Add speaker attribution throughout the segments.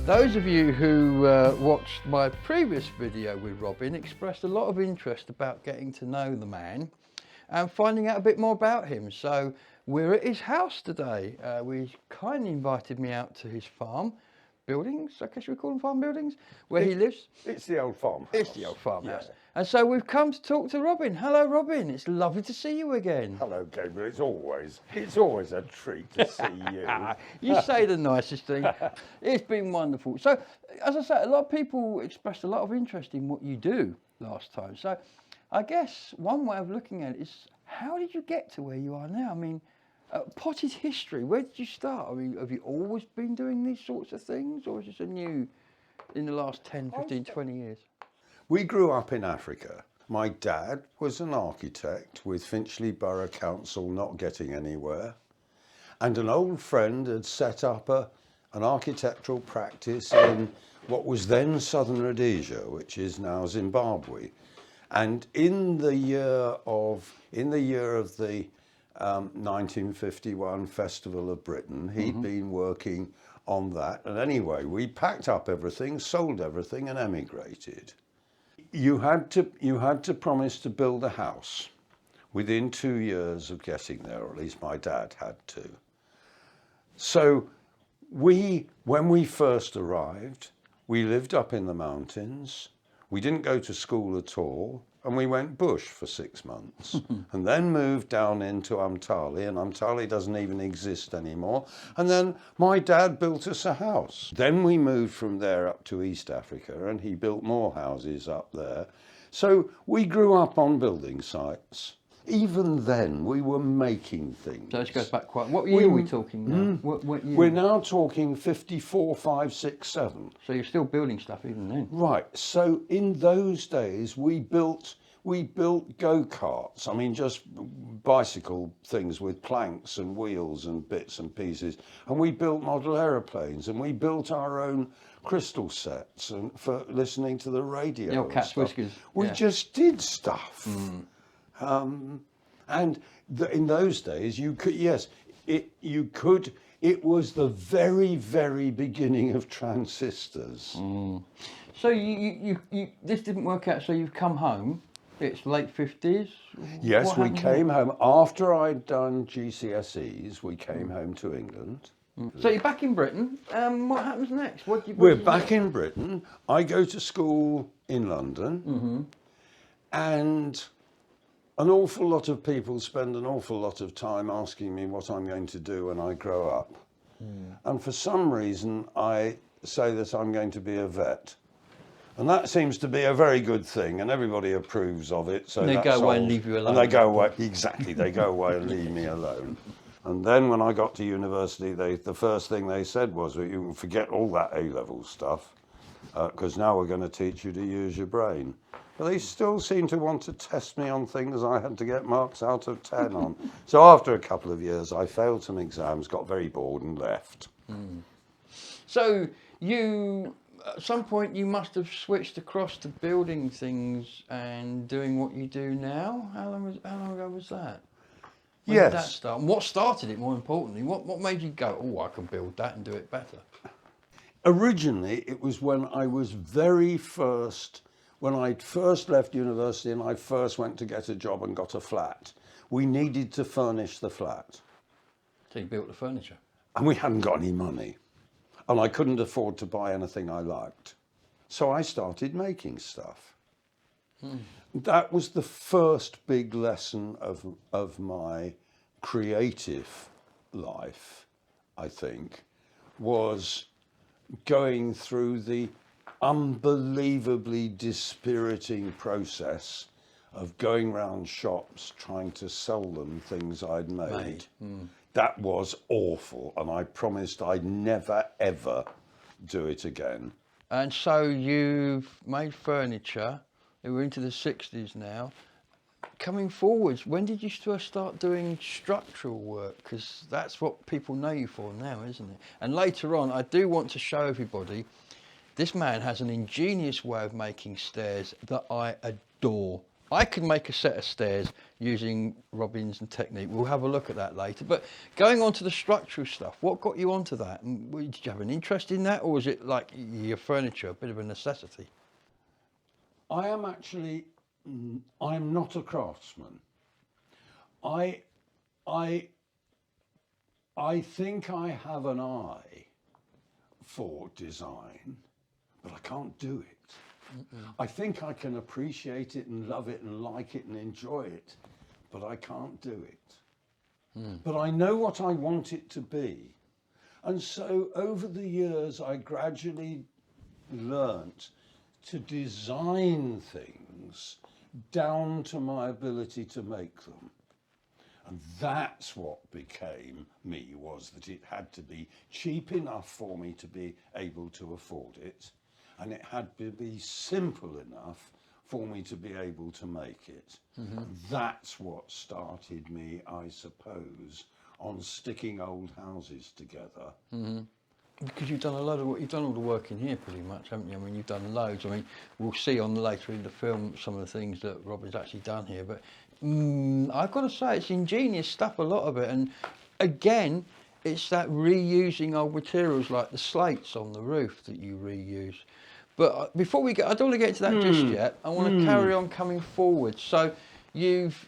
Speaker 1: Those of you who watched my previous video with Robin expressed a lot of interest about getting to know the man and finding out a bit more about him. So we're at his house today. We kindly invited me out to his farm buildings, I guess we call them farm buildings, where he lives.
Speaker 2: It's the old farmhouse.
Speaker 1: It's the old farmhouse.
Speaker 2: Yeah.
Speaker 1: And so we've come to talk to Robin. Hello, Robin. It's lovely to see you again.
Speaker 2: Hello, Gabriel. It's always a treat to see you.
Speaker 1: You say the nicest thing. It's been wonderful. So, as I said, a lot of people expressed a lot of interest in what you do last time. So, I guess one way of looking at it is, how did you get to where you are now? I mean, potted history, where did you start? I mean, have you always been doing these sorts of things, or is this a new, in the last 10, 15, 20 years?
Speaker 2: We grew up in Africa. My dad was an architect with Finchley Borough Council not getting anywhere. And an old friend had set up an architectural practice in what was then Southern Rhodesia, which is now Zimbabwe. And in the year of the 1951 Festival of Britain, he'd been working on that. And anyway, we packed up everything, sold everything, and emigrated. You had to promise to build a house within 2 years of getting there, or at least my dad had to. So when we first arrived, we lived up in the mountains. We didn't go to school at all, and we went bush for 6 months and then moved down into Umtali, and Umtali doesn't even exist anymore. And then my dad built us a house. Then we moved from there up to East Africa, and he built more houses up there. So we grew up on building sites. Even then, we were making things.
Speaker 1: So this goes back quite. What year are we talking now? What year?
Speaker 2: We're now talking 54, 5, 6, 7.
Speaker 1: So you're still building stuff even then?
Speaker 2: Right. So in those days, we built go-karts. I mean, just bicycle things with planks and wheels and bits and pieces. And we built model aeroplanes, and we built our own crystal sets and for listening to the radio.
Speaker 1: Your cat's whiskers.
Speaker 2: We just did stuff. And in those days, you could, yes, it was the very, very beginning of transistors.
Speaker 1: So you this didn't work out, so you've come home. It's late 50s?
Speaker 2: Yes, we came home. After I'd done GCSEs, we came home to England.
Speaker 1: So you're back in Britain. What happens next?
Speaker 2: We're back in Britain. I go to school in London. And an awful lot of people spend an awful lot of time asking me what I'm going to do when I grow up. And for some reason, I say that I'm going to be a vet. And that seems to be a very good thing, and everybody approves of it. So
Speaker 1: they go away and leave you alone.
Speaker 2: And they go away, exactly, they go away and leave me alone. And then when I got to university, the first thing they said was, well, you can forget all that A-level stuff, because now we're going to teach you to use your brain. But they still seem to want to test me on things I had to get marks out of 10 on. So after a couple of years, I failed some exams, got very bored and left.
Speaker 1: So you, at some point, you must have switched across to building things and doing what you do now. How long ago was that? When did that start? And what started it, more importantly? What made you go, oh, I can build that and do it better?
Speaker 2: Originally, it was when I was when I first left university and I first went to get a job and got a flat. We needed to furnish the flat.
Speaker 1: So you built the furniture?
Speaker 2: And we hadn't got any money. And I couldn't afford to buy anything I liked. So I started making stuff. That was the first big lesson of my creative life, I think, was going through the unbelievably dispiriting process of going round shops trying to sell them things I'd made. That was awful, and I promised I'd never ever do it again.
Speaker 1: And so you've made furniture. We're into the 60s now. Coming forwards, when did you start doing structural work? Because that's what people know you for now, isn't it? And later on, I do want to show everybody, this man has an ingenious way of making stairs that I adore. I could make a set of stairs using Robin's and technique. We'll have a look at that later. But going on to the structural stuff, what got you onto that? And did you have an interest in that, or was it like your furniture, a bit of a necessity?
Speaker 2: I am actually, I'm not a craftsman. I think I have an eye for design, but I can't do it. I think I can appreciate it and love it and like it and enjoy it, but I can't do it. But I know what I want it to be. And so over the years, I gradually learnt to design things down to my ability to make them. And that's what became me, was that it had to be cheap enough for me to be able to afford it. And it had to be simple enough for me to be able to make it. That's what started me, I suppose, on sticking old houses together.
Speaker 1: Because you've done a lot of work, you've done all the work in here pretty much, haven't you? I mean, you've done loads. I mean, we'll see on later in the film some of the things that Robin's actually done here. But I've got to say, it's ingenious stuff, a lot of it. And again, it's that reusing old materials like the slates on the roof that you reuse. But before we get, I don't want to get into that just yet. I want to carry on coming forward. So you've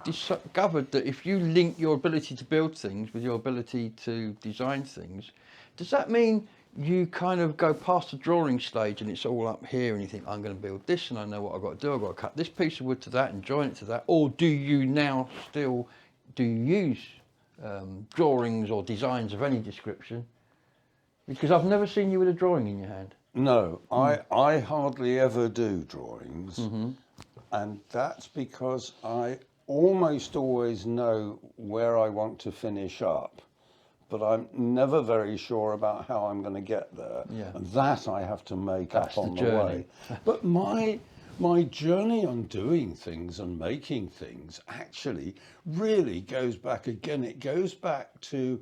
Speaker 1: discovered that if you link your ability to build things with your ability to design things, does that mean you kind of go past the drawing stage and it's all up here and you think, I'm going to build this and I know what I've got to do, I've got to cut this piece of wood to that and join it to that? Or do you now still, do you use drawings or designs of any description? Because I've never seen you with a drawing in your hand.
Speaker 2: No, I hardly ever do drawings. And that's because I almost always know where I want to finish up, but I'm never very sure about how I'm going to get there. And that I have to make up on the way. But my journey on doing things and making things actually really goes back again. It goes back to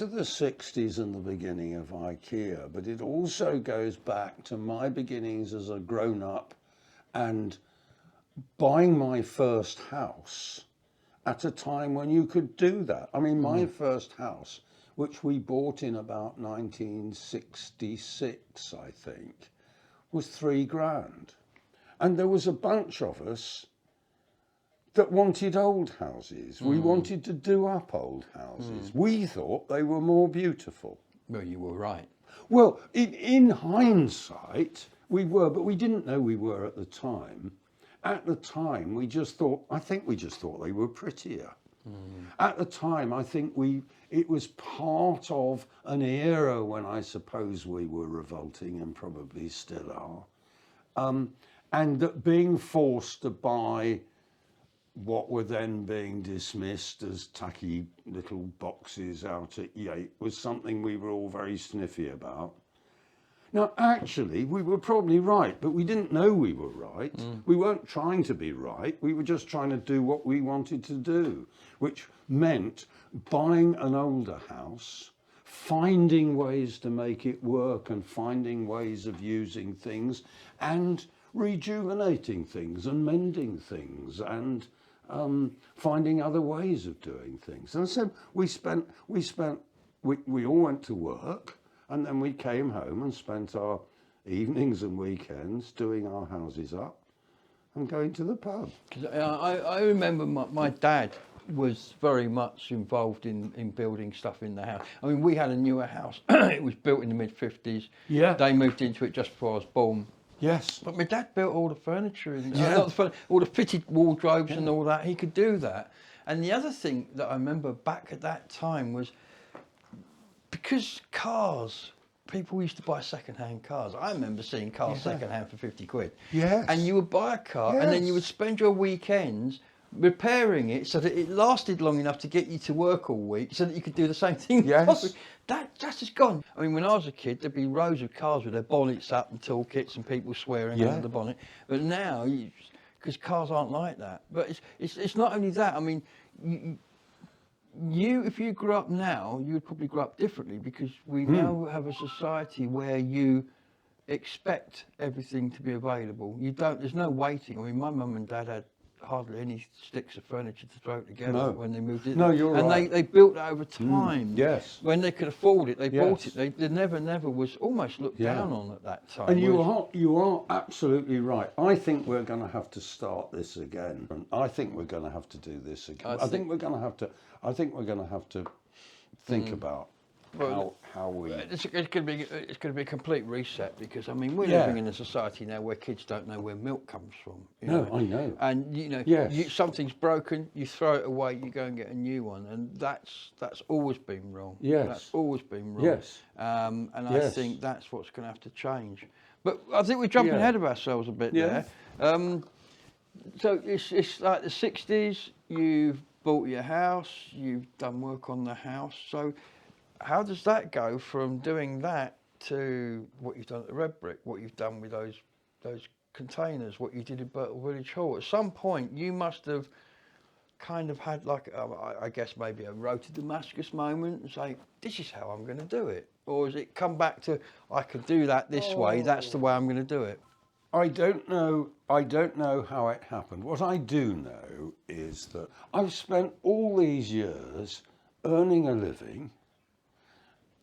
Speaker 2: the 60s and the beginning of IKEA, but it also goes back to my beginnings as a grown-up and buying my first house at a time when you could do that. I mean, my first house, which we bought in about 1966, I think, was £3,000. And there was a bunch of us that wanted old houses. We wanted to do up old houses. We thought they were more beautiful.
Speaker 1: Well, you were right.
Speaker 2: Well, in hindsight, we were, but we didn't know we were at the time. At the time, I think we just thought they were prettier. At the time, I think it was part of an era when I suppose we were revolting and probably still are. And that being forced to buy what were then being dismissed as tacky little boxes out at Yate was something we were all very sniffy about. Now, actually, we were probably right, but we didn't know we were right. We weren't trying to be right. We were just trying to do what we wanted to do, which meant buying an older house, finding ways to make it work and finding ways of using things and rejuvenating things and mending things and finding other ways of doing things. And so we all went to work, and then we came home and spent our evenings and weekends doing our houses up and going to the pub.
Speaker 1: I remember my dad was very much involved in building stuff in the house. I mean, we had a newer house. It was built in the mid-50s.
Speaker 2: Yeah.
Speaker 1: They moved into it just before I was born.
Speaker 2: Yes.
Speaker 1: But my dad built all the furniture and all the fitted wardrobes and all that. He could do that. And the other thing that I remember back at that time was because cars, people used to buy second-hand cars. I remember seeing cars second-hand for 50 quid.
Speaker 2: Yes.
Speaker 1: And you would buy a car and then you would spend your weekends repairing it so that it lasted long enough to get you to work all week so that you could do the same thing.
Speaker 2: Yes.
Speaker 1: That's just gone. I mean, when I was a kid, there'd be rows of cars with their bonnets up and toolkits and people swearing under the bonnet. But now, because cars aren't like that. But it's not only that. I mean, if you grew up now, you would probably grow up differently because we now have a society where you expect everything to be available. You don't. There's no waiting. I mean, my mum and dad had hardly any sticks of furniture to throw together
Speaker 2: No.
Speaker 1: when they moved in.
Speaker 2: No, you're
Speaker 1: and
Speaker 2: right.
Speaker 1: they built it over time.
Speaker 2: Yes.
Speaker 1: When they could afford it, they bought
Speaker 2: Yes.
Speaker 1: it. They never was almost looked
Speaker 2: Yeah.
Speaker 1: down on at that time.
Speaker 2: And
Speaker 1: whereas-
Speaker 2: you are absolutely right. I think we're going to have to start this again. And I think we're going to have to do this again. I think we're going to have to. I think we're going to have to think about how we.
Speaker 1: It's going to be a complete reset, because I mean we're
Speaker 2: Yeah.
Speaker 1: living in a society now where kids don't know where milk comes from. You
Speaker 2: No,
Speaker 1: know?
Speaker 2: I know.
Speaker 1: And you know,
Speaker 2: Yes.
Speaker 1: something's broken, you throw it away, you go and get a new one, and that's always been wrong.
Speaker 2: Yes.
Speaker 1: That's always been wrong.
Speaker 2: Yes.
Speaker 1: And I
Speaker 2: Yes.
Speaker 1: think that's what's going to have to change. But I think we're jumping
Speaker 2: Yeah.
Speaker 1: ahead of ourselves a bit
Speaker 2: Yeah.
Speaker 1: there. So it's like the 60s. You've bought your house. You've done work on the house. So how does that go from doing that to what you've done at the Red Brick, what you've done with those containers, what you did at Birtle Village Hall? At some point, you must have kind of had like, I guess maybe a road to Damascus moment and say, this is how I'm going to do it. Or has it come back to, I can do that this way, that's the way I'm going to do it?
Speaker 2: I don't know. I don't know how it happened. What I do know is that I've spent all these years earning a living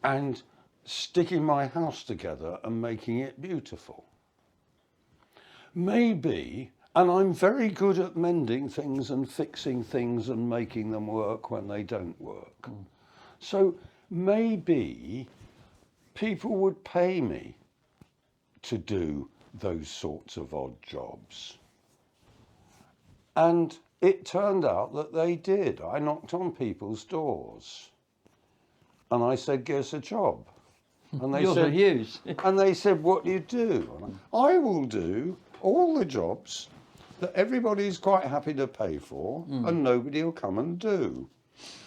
Speaker 2: and sticking my house together and making it beautiful. Maybe, and I'm very good at mending things and fixing things and making them work when they don't work. So maybe people would pay me to do those sorts of odd jobs. And it turned out that they did. I knocked on people's doors and I said, "Give us a job." And they
Speaker 1: Yours are
Speaker 2: said,
Speaker 1: Hughes.
Speaker 2: and they said, "What do you do?" And I will do all the jobs that everybody's quite happy to pay for and nobody will come and do.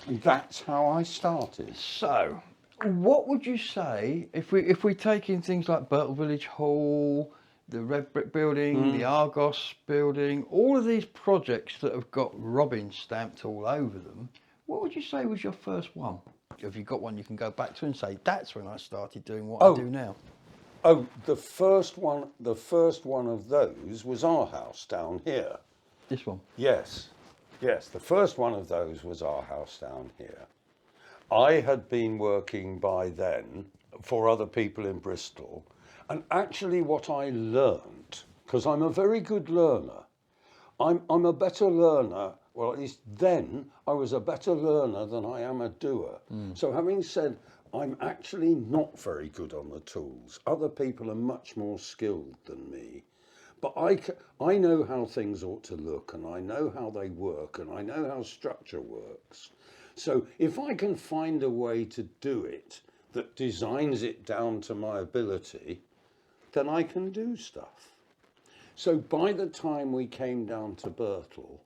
Speaker 2: And that's how I started.
Speaker 1: So, what would you say if we take in things like Birtle Village Hall, the Red Brick Building, the Argos Building, all of these projects that have got Robin stamped all over them? What would you say was your first one? Have you got one you can go back to and say, that's when I started doing what I do now?
Speaker 2: Oh, the first one of those was our house down here.
Speaker 1: This one?
Speaker 2: Yes, the first one of those was our house down here. I had been working by then for other people in Bristol, and actually what I learned, because I'm a very good learner, I'm a better learner, well at least then I was a better learner than I am a doer. So having said, I'm actually not very good on the tools. Other people are much more skilled than me. But I know how things ought to look, and I know how they work, and I know how structure works. So if I can find a way to do it that designs it down to my ability, then I can do stuff. So by the time we came down to Birtle,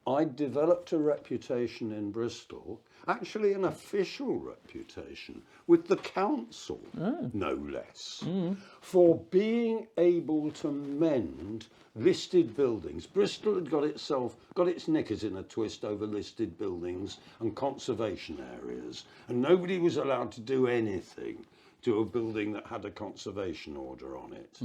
Speaker 2: I'd developed a reputation in Bristol, actually an official reputation, with the council, no less, for being able to mend listed buildings. Bristol had got its knickers in a twist over listed buildings and conservation areas, and nobody was allowed to do anything to a building that had a conservation order on it.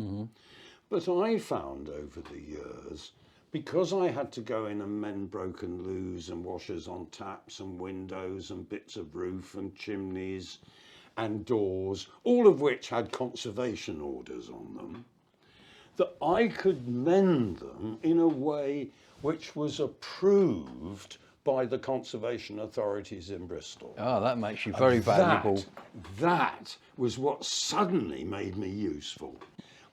Speaker 2: But I found over the years, because I had to go in and mend broken loos and washers on taps and windows and bits of roof and chimneys and doors, all of which had conservation orders on them, that I could mend them in a way which was approved by the conservation authorities in Bristol.
Speaker 1: Oh, that makes you very valuable.
Speaker 2: That was what suddenly made me useful.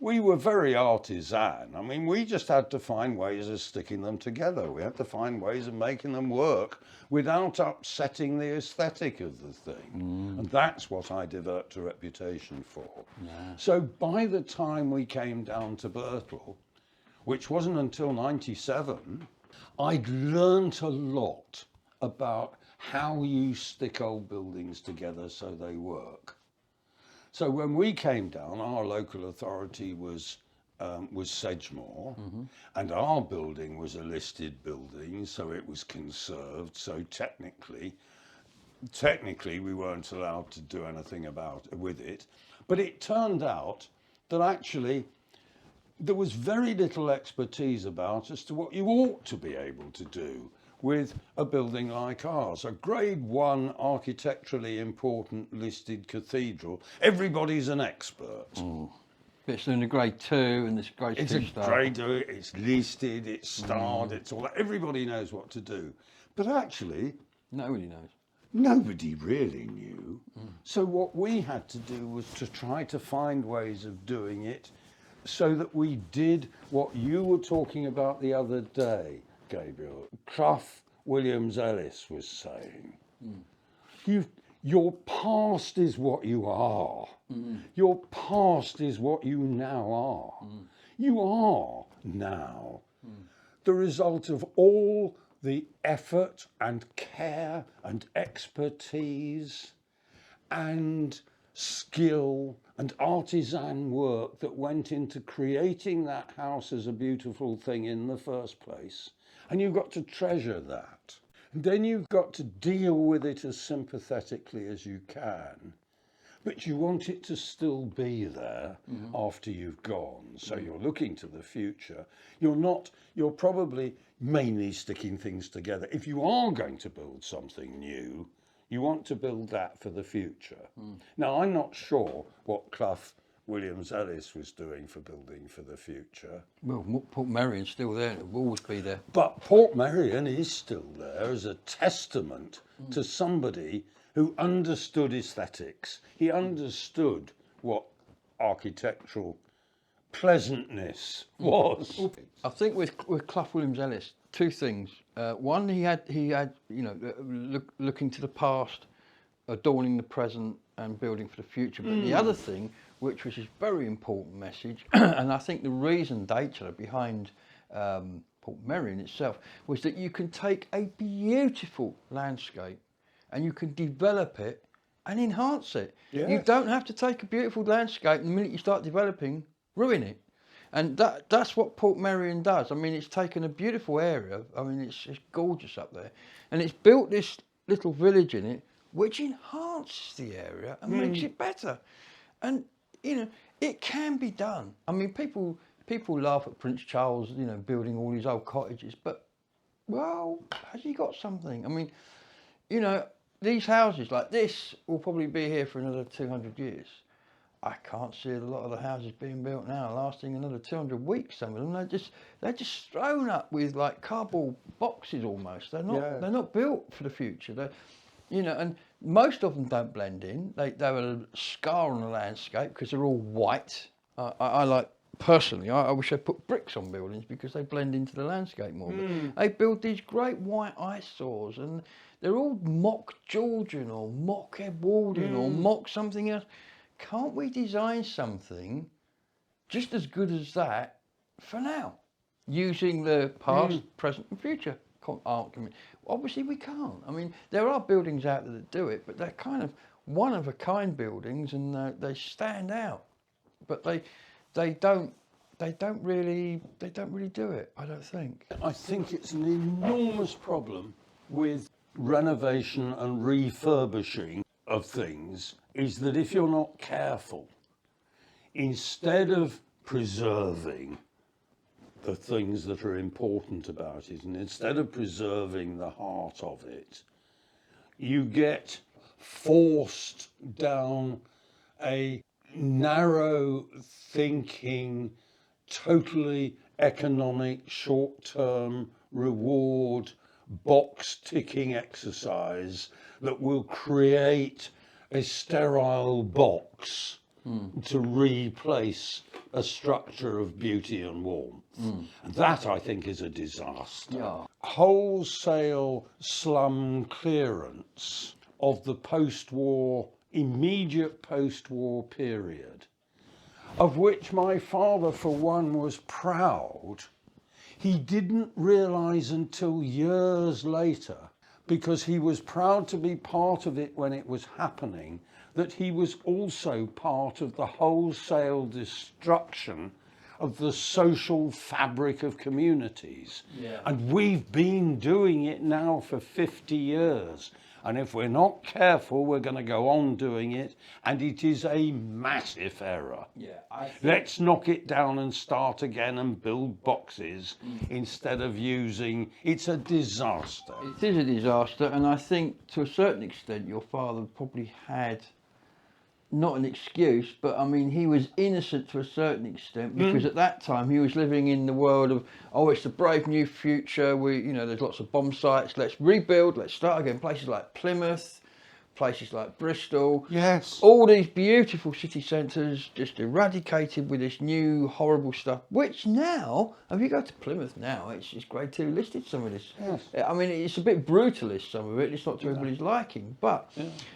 Speaker 2: We were very artisan. I mean, we just had to find ways of sticking them together. We had to find ways of making them work without upsetting the aesthetic of the thing. And that's what I developed a reputation for. So by the time we came down to Birtle, which wasn't until 97, I'd learnt a lot about how you stick old buildings together so they work. So when we came down, our local authority was Sedgemoor, and our building was a listed building, so it was conserved. So technically we weren't allowed to do anything with it. But it turned out that actually there was very little expertise about as to what you ought to be able to do with a building like ours, a grade 1 architecturally important listed cathedral. Everybody's an expert.
Speaker 1: It's in the grade 2 and this grade 2
Speaker 2: It's a
Speaker 1: star.
Speaker 2: grade 2, it's listed, it's starred, it's all that. Everybody knows what to do. But actually,
Speaker 1: Nobody knows.
Speaker 2: nobody really knew. So what we had to do was to try to find ways of doing it so that we did what you were talking about the other day, Gabriel. Clough Williams Ellis was saying, your past is what you are. Your past is what you now are. You are now the result of all the effort and care and expertise and skill and artisan work that went into creating that house as a beautiful thing in the first place. And you've got to treasure that. And then you've got to deal with it as sympathetically as you can. But you want it to still be there after you've gone. So you're looking to the future. You're probably mainly sticking things together. If you are going to build something new, you want to build that for the future. Now, I'm not sure what Clough Williams Ellis was doing for building for the future.
Speaker 1: Well, Port Merion's still there, it will always be there.
Speaker 2: But Port Merion is still there as a testament to somebody who understood aesthetics. He understood what architectural pleasantness was.
Speaker 1: I think with Clough Williams Ellis, two things. One, he had looking to the past, adorning the present, and building for the future. But the other thing, which was his very important message, and I think the reason data behind Port Merion itself was that you can take a beautiful landscape and you can develop it and enhance it.
Speaker 2: Yeah.
Speaker 1: You don't have to take a beautiful landscape and the minute you start developing, ruin it. And that's what Port Merion does. I mean, it's taken a beautiful area. I mean, it's gorgeous up there. And it's built this little village in it, which enhances the area and makes it better. And, it can be done. I mean, people laugh at Prince Charles, building all these old cottages, but, well, has he got something? I mean, these houses like this will probably be here for another 200 years. I can't see a lot of the houses being built now lasting another 200 weeks. Some of them they're just thrown up with like cardboard boxes almost. They're not built for the future. And most of them don't blend in. They're a scar on the landscape because they're all white. I like personally. I wish they put bricks on buildings because they blend into the landscape more. But they build these great white eyesores and they're all mock Georgian or mock Edwardian or mock something else. Can't we design something just as good as that for now, using the past, present and future argument? Obviously we can't. I mean, there are buildings out there that do it, but they're kind of one-of-a-kind buildings and they stand out. But they don't really do it, I don't think.
Speaker 2: I think it's an enormous problem with renovation and refurbishing of things is that if you're not careful, instead of preserving the things that are important about it, and instead of preserving the heart of it, you get forced down a narrow thinking, totally economic, short-term reward, box-ticking exercise that will create a sterile box to replace a structure of beauty and warmth. And that, I think, is a disaster.
Speaker 1: Yeah.
Speaker 2: Wholesale slum clearance of the post-war, immediate post-war period, of which my father, for one, was proud. He didn't realise until years later, because he was proud to be part of it when it was happening, that he was also part of the wholesale destruction of the social fabric of communities.
Speaker 1: Yeah.
Speaker 2: And we've been doing it now for 50 years. And if we're not careful, we're going to go on doing it, and it is a massive error. Let's knock it down and start again and build boxes instead of using. It's a disaster.
Speaker 1: It is a disaster, and I think to a certain extent your father probably had not an excuse, but I mean he was innocent to a certain extent, because at that time he was living in the world of, oh, it's a brave new future, there's lots of bomb sites, let's rebuild, let's start again. Places like Plymouth, places like Bristol,
Speaker 2: Yes.
Speaker 1: all these beautiful city centres just eradicated with this new horrible stuff, which now, if you go to Plymouth now, it's grade 2 listed, some of this.
Speaker 2: Yes.
Speaker 1: I mean, it's a bit brutalist, some of it, it's not to everybody's liking, but,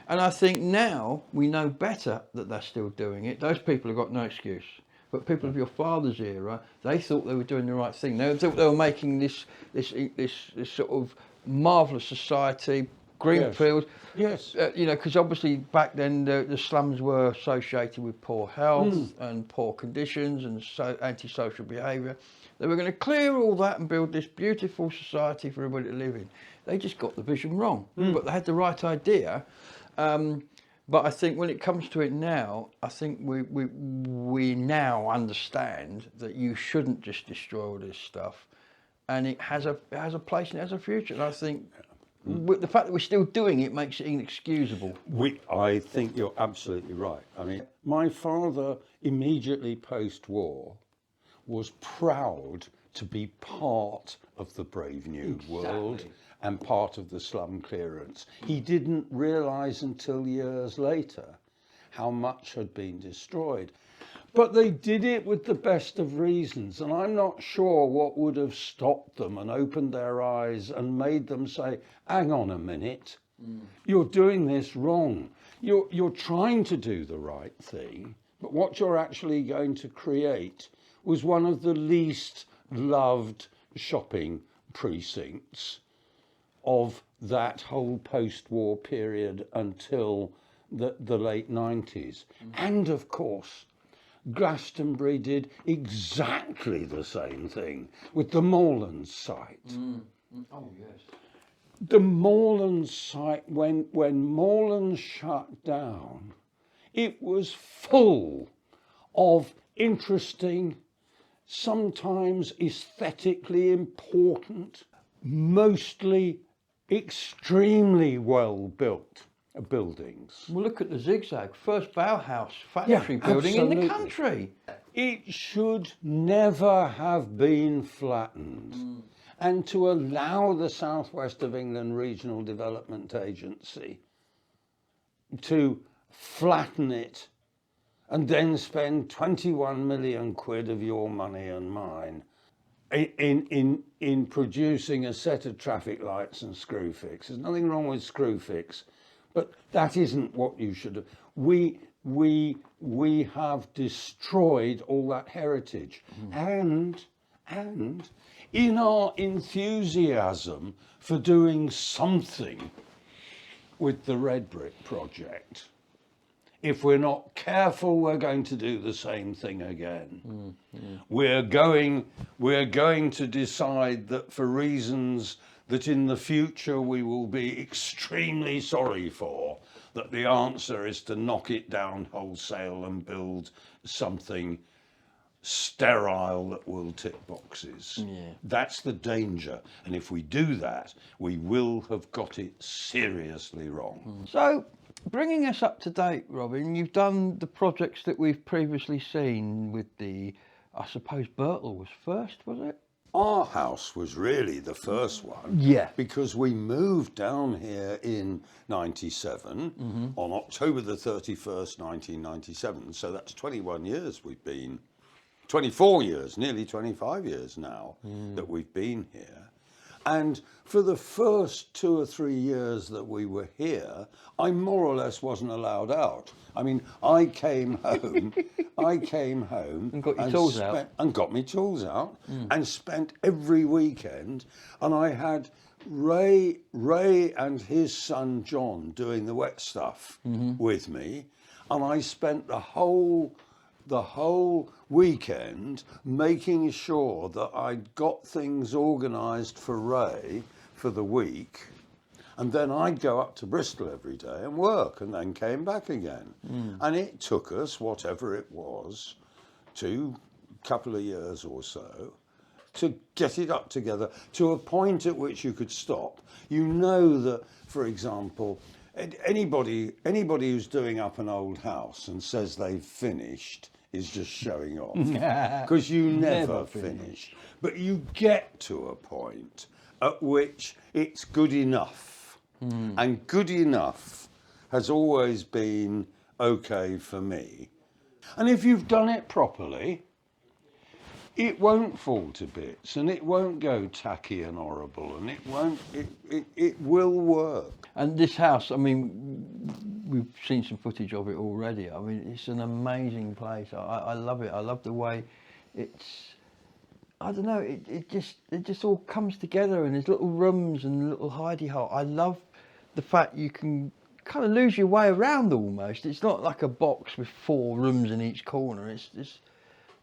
Speaker 1: and I think now we know better that they're still doing it. Those people have got no excuse. But people of your father's era, they thought they were doing the right thing. They thought they were making this sort of marvellous society, greenfield.
Speaker 2: Yes.
Speaker 1: Because obviously back then the slums were associated with poor health and poor conditions and antisocial behaviour. They were going to clear all that and build this beautiful society for everybody to live in. They just got the vision wrong, but they had the right idea. But I think when it comes to it now, I think we now understand that you shouldn't just destroy all this stuff, and it has a place and it has a future. And I think the fact that we're still doing it makes it inexcusable.
Speaker 2: I think you're absolutely right. I mean, my father immediately post-war was proud to be part of the brave new world and part of the slum clearance. He didn't realise until years later how much had been destroyed. But they did it with the best of reasons, and I'm not sure what would have stopped them and opened their eyes and made them say, hang on a minute, you're doing this wrong. You're trying to do the right thing, but what you're actually going to create was one of the least loved shopping precincts of that whole post-war period until the late 90s. And of course, Glastonbury did exactly the same thing with the Moorlands site.
Speaker 1: Oh, yes.
Speaker 2: The Moorlands site, when Moorlands shut down, it was full of interesting, sometimes aesthetically important, mostly extremely well built buildings.
Speaker 1: Well, look at the Zigzag, first Bauhaus factory building in the country.
Speaker 2: It should never have been flattened. And to allow the South West of England Regional Development Agency to flatten it and then spend 21 million quid of your money and mine in producing a set of traffic lights and screw fix. There's nothing wrong with screw fix, but that isn't what you should have. We have destroyed all that heritage. And in our enthusiasm for doing something with the Red Brick project, if we're not careful, we're going to do the same thing again. We're going to decide that for reasons that in the future we will be extremely sorry for, that the answer is to knock it down wholesale and build something sterile that will tick boxes. That's the danger, and if we do that, we will have got it seriously wrong.
Speaker 1: So, bringing us up to date, Robin, you've done the projects that we've previously seen with I suppose Birtle was first, was it?
Speaker 2: Our house was really the first one.
Speaker 1: Yeah.
Speaker 2: Because we moved down here in 97, on October the 31st, 1997. So that's 21 years we've been, 24 years, nearly 25 years now that we've been here. And for the first 2 or 3 years that we were here, I more or less wasn't allowed out. I mean, I came home
Speaker 1: And got your tools out.
Speaker 2: And got me tools out and spent every weekend. And I had Ray and his son John doing the wet stuff with me. And I spent the whole weekend making sure that I'd got things organised for Ray for the week, And then I'd go up to Bristol every day and work, and then came back again. And it took us, whatever it was, couple of years or so, to get it up together to a point at which you could stop. You know that, for example, anybody who's doing up an old house and says they've finished is just showing off, because you never finish. But you get to a point at which it's good enough. And good enough has always been okay for me. And if you've done it properly, it won't fall to bits, and it won't go tacky and horrible, and it will work.
Speaker 1: And this house, I mean, we've seen some footage of it already. I mean, it's an amazing place. I love it. I love the way it's, I don't know, it just all comes together, and there's little rooms and little hidey hole. I love the fact you can kind of lose your way around almost. It's not like a box with 4 rooms in each corner.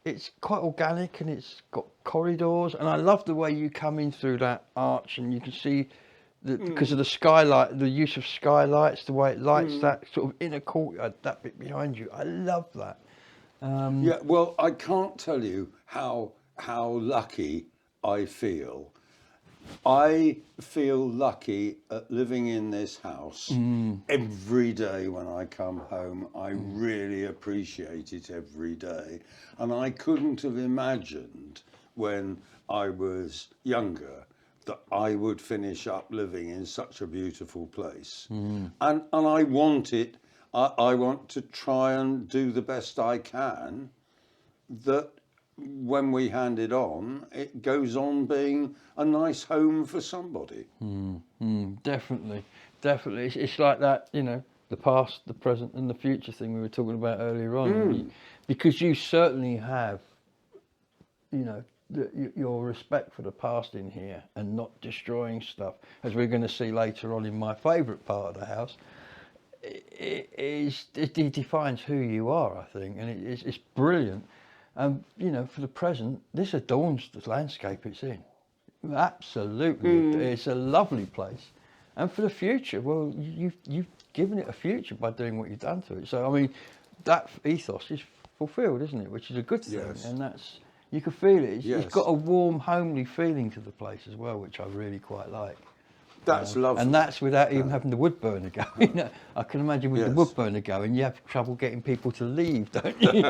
Speaker 1: It's quite organic, and it's got corridors, and I love the way you come in through that arch, and you can see because of the skylight, the use of skylights, the way it lights that sort of inner courtyard, that bit behind you. I love that.
Speaker 2: Yeah, well, I can't tell you how lucky I feel. I feel lucky at living in this house every day when I come home. I really appreciate it every day. And I couldn't have imagined when I was younger that I would finish up living in such a beautiful place. And I want it, I want to try and do the best I can, that when we hand it on, it goes on being a nice home for somebody.
Speaker 1: Definitely. It's like that, you know, the past, the present, and the future thing we were talking about earlier on. Because you certainly have, you know, your respect for the past in here, and not destroying stuff, as we're going to see later on in my favourite part of the house. It defines who you are, I think, and it's brilliant. You know, for the present, this adorns the landscape it's in. Absolutely, it's a lovely place. And for the future, well, you've given it a future by doing what you've done to it. So, I mean, that ethos is fulfilled, isn't it? Which is a good thing, and that's, you can feel it. It's got a warm, homely feeling to the place as well, which I really quite like.
Speaker 2: That's lovely.
Speaker 1: And that's without even having the wood burner going. You know, I can imagine with the wood burner going, you have trouble getting people to leave, don't you?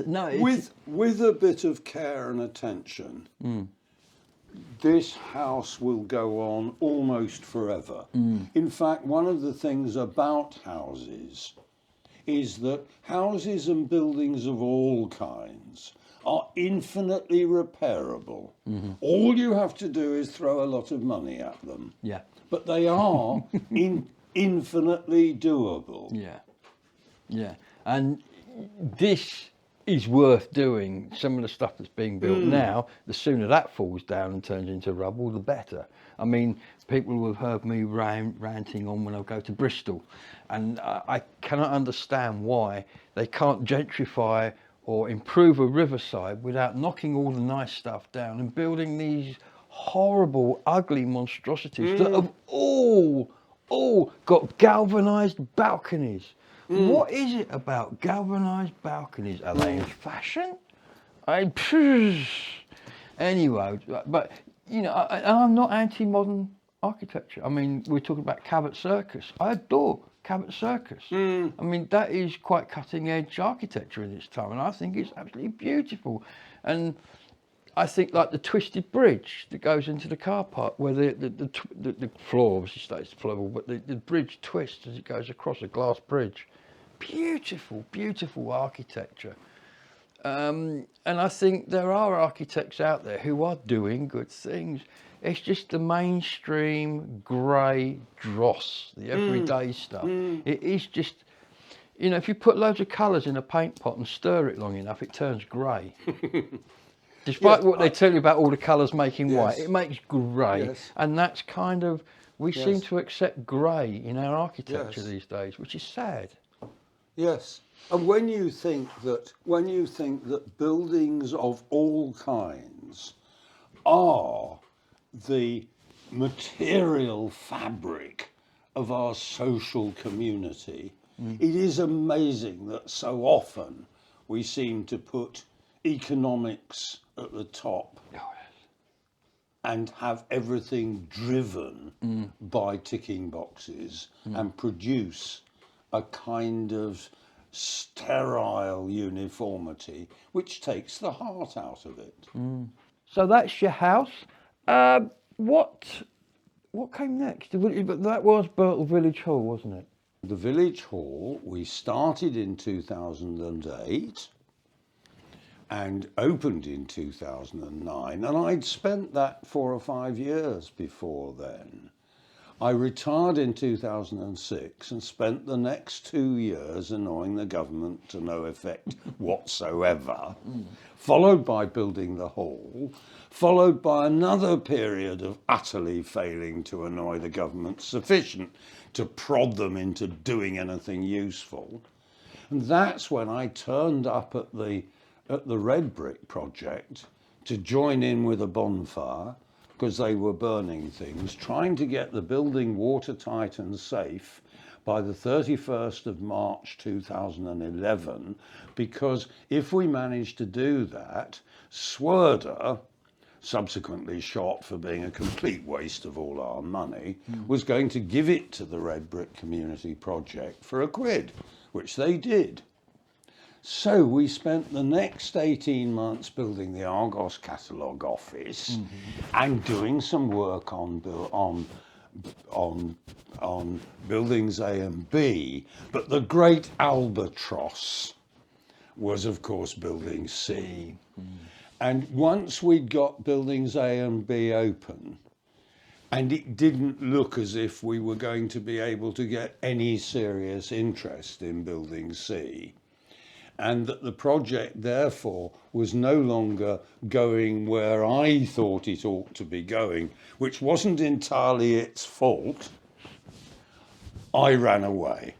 Speaker 1: No,
Speaker 2: with a bit of care and attention, this house will go on almost forever. In fact, one of the things about houses is that houses and buildings of all kinds are infinitely repairable. All you have to do is throw a lot of money at them.
Speaker 1: Yeah.
Speaker 2: But they are infinitely doable.
Speaker 1: Yeah. Yeah. And this is worth doing. Some of the stuff that's being built now, the sooner that falls down and turns into rubble, the better. I mean, people will have heard me ranting on when I go to Bristol, and I cannot understand why they can't gentrify or improve a riverside without knocking all the nice stuff down and building these horrible, ugly monstrosities that have all got galvanised balconies. What is it about galvanised balconies? Are they in fashion? Anyway, but you know, I'm not anti-modern architecture. I mean, we're talking about Cabot Circus. I adore Cabot Circus. I mean, that is quite cutting-edge architecture in its time, and I think it's absolutely beautiful. And I think like the twisted bridge that goes into the car park, where the floor obviously stays level, but the bridge twists as it goes across a glass bridge. Beautiful, beautiful architecture. And I think there are architects out there who are doing good things. It's just the mainstream grey dross, the everyday stuff. It is just, you know, if you put loads of colours in a paint pot and stir it long enough, it turns grey. Despite what they tell you about all the colours making white, it makes grey. And that's kind of, we seem to accept grey in our architecture these days, which is sad.
Speaker 2: Yes, and when you think that buildings of all kinds are the material fabric of our social community, it is amazing that so often we seem to put economics at the top and have everything driven by ticking boxes and produce a kind of sterile uniformity which takes the heart out of it.
Speaker 1: So that's your house. What came next? But that was Burtle Village Hall, wasn't it?
Speaker 2: The Village Hall, we started in 2008 and opened in 2009, and I'd spent that 4 or 5 years before then. I retired in 2006 and spent the next 2 years annoying the government to no effect whatsoever, followed by building the hall, followed by another period of utterly failing to annoy the government sufficient to prod them into doing anything useful. And that's when I turned up at the red brick project to join in with a bonfire, because they were burning things, trying to get the building watertight and safe by the 31st of March 2011, because if we managed to do that, Swerder, subsequently shot for being a complete waste of all our money, was going to give it to the Red Brick Community Project for £1, which they did. So we spent the next 18 months building the Argos catalogue office and doing some work on buildings A and B. But the great albatross was, of course, building C. And once we'd got buildings A and B open, and it didn't look as if we were going to be able to get any serious interest in building C, and that the project therefore was no longer going where I thought it ought to be going, which wasn't entirely its fault, I ran away.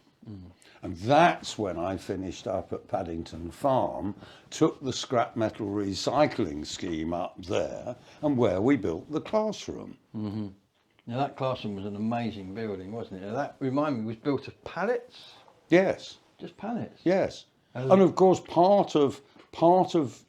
Speaker 2: And that's when I finished up at Paddington Farm, took the scrap metal recycling scheme up there, and where we built the classroom.
Speaker 1: Now that classroom was an amazing building, wasn't it? Now that, remind me, was built of pallets?
Speaker 2: Yes.
Speaker 1: Just pallets?
Speaker 2: Yes. And of course, part of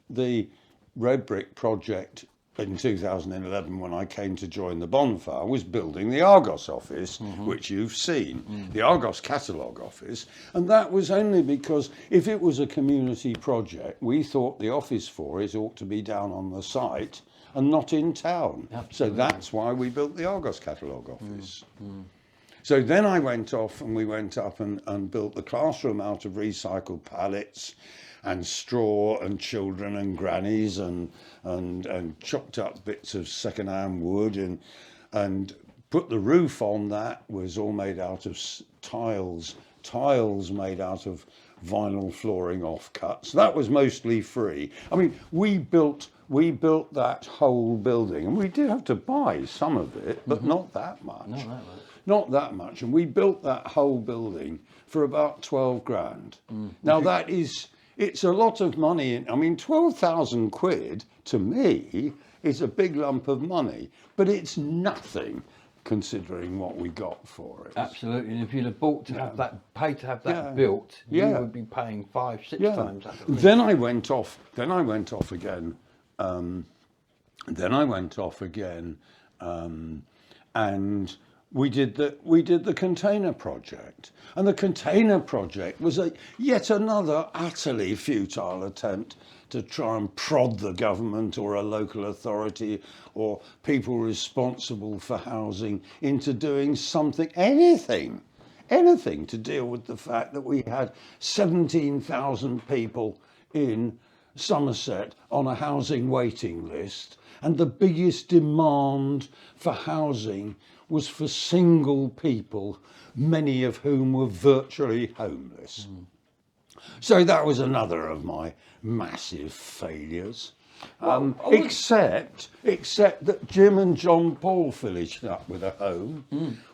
Speaker 2: the Red Brick project in 2011, when I came to join the bonfire, was building the Argos office, which you've seen, the Argos catalogue office. And that was only because if it was a community project, we thought the office for it ought to be down on the site and not in town.
Speaker 1: Absolutely.
Speaker 2: So that's why we built the Argos catalogue office. So then I went off and we went up and built the classroom out of recycled pallets and straw and children and grannies and chopped up bits of second-hand wood and put the roof on. That was all made out of tiles made out of vinyl flooring offcuts. That was mostly free. I mean, we built that whole building, and we did have to buy some of it, but not that much. Not that much. And we built that whole building for about 12 grand. Now it's a lot of money. I mean, 12,000 quid to me is a big lump of money, but it's nothing considering what we got for it.
Speaker 1: Absolutely. And if you'd have bought to have that, paid to have that built, you would be paying 5-6 times that.
Speaker 2: Then I went off again. And we did the container project, and the container project was yet another utterly futile attempt to try and prod the government or a local authority or people responsible for housing into doing something, anything to deal with the fact that we had 17,000 people in Somerset on a housing waiting list, and the biggest demand for housing was for single people, many of whom were virtually homeless. So that was another of my massive failures. Except that Jim and John Paul finished up with a home,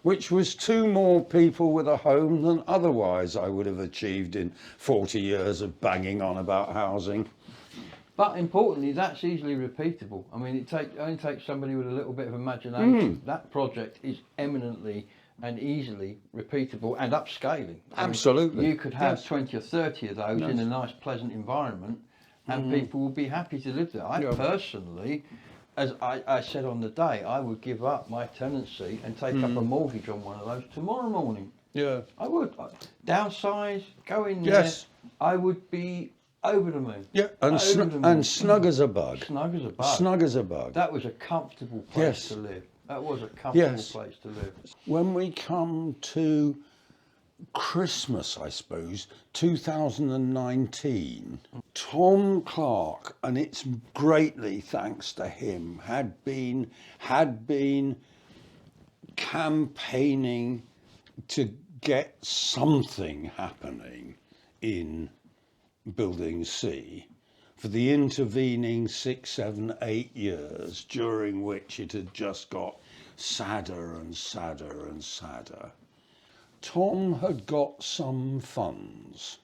Speaker 2: which was 2 more people with a home than otherwise I would have achieved in 40 years of banging on about housing.
Speaker 1: But importantly, that's easily repeatable. I mean, only takes somebody with a little bit of imagination. That project is eminently and easily repeatable and upscaling.
Speaker 2: Absolutely.
Speaker 1: You could have 20 or 30 of those in a nice, pleasant environment, and people will be happy to live there. I personally, as I said on the day, I would give up my tenancy and take up a mortgage on one of those tomorrow morning.
Speaker 2: Yeah.
Speaker 1: I would. Downsize, go in there.
Speaker 2: Yes.
Speaker 1: I would be over the moon.
Speaker 2: Yeah, and snug as a bug.
Speaker 1: Snug as a bug.
Speaker 2: Snug as a bug.
Speaker 1: That was a comfortable place to live. That was a comfortable place to live.
Speaker 2: When we come to Christmas, I suppose, 2019, Tom Clark, and it's greatly thanks to him, had been campaigning to get something happening in Building C for the intervening 6, 7, 8 years, during which it had just got sadder and sadder and sadder. Tom had got some funds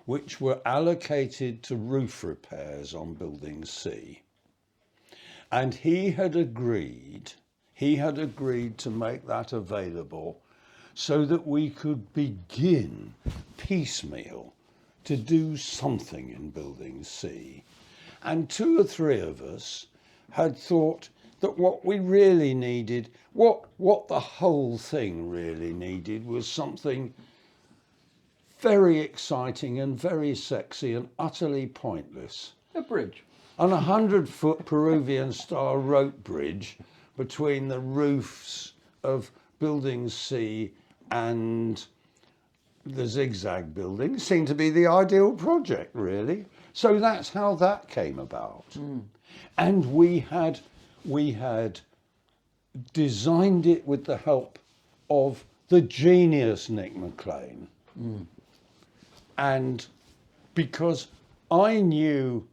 Speaker 2: which were allocated to roof repairs on Building C, and he had agreed to make that available so that we could begin piecemeal to do something in Building C. And 2 or 3 of us had thought that what we really needed, what the whole thing really needed, was something very exciting and very sexy and utterly pointless.
Speaker 1: A bridge.
Speaker 2: An 100-foot Peruvian style rope bridge between the roofs of Building C and the zigzag building seemed to be the ideal project, really. So that's how that came about. And we had designed it with the help of the genius Nick McLean. And because I knew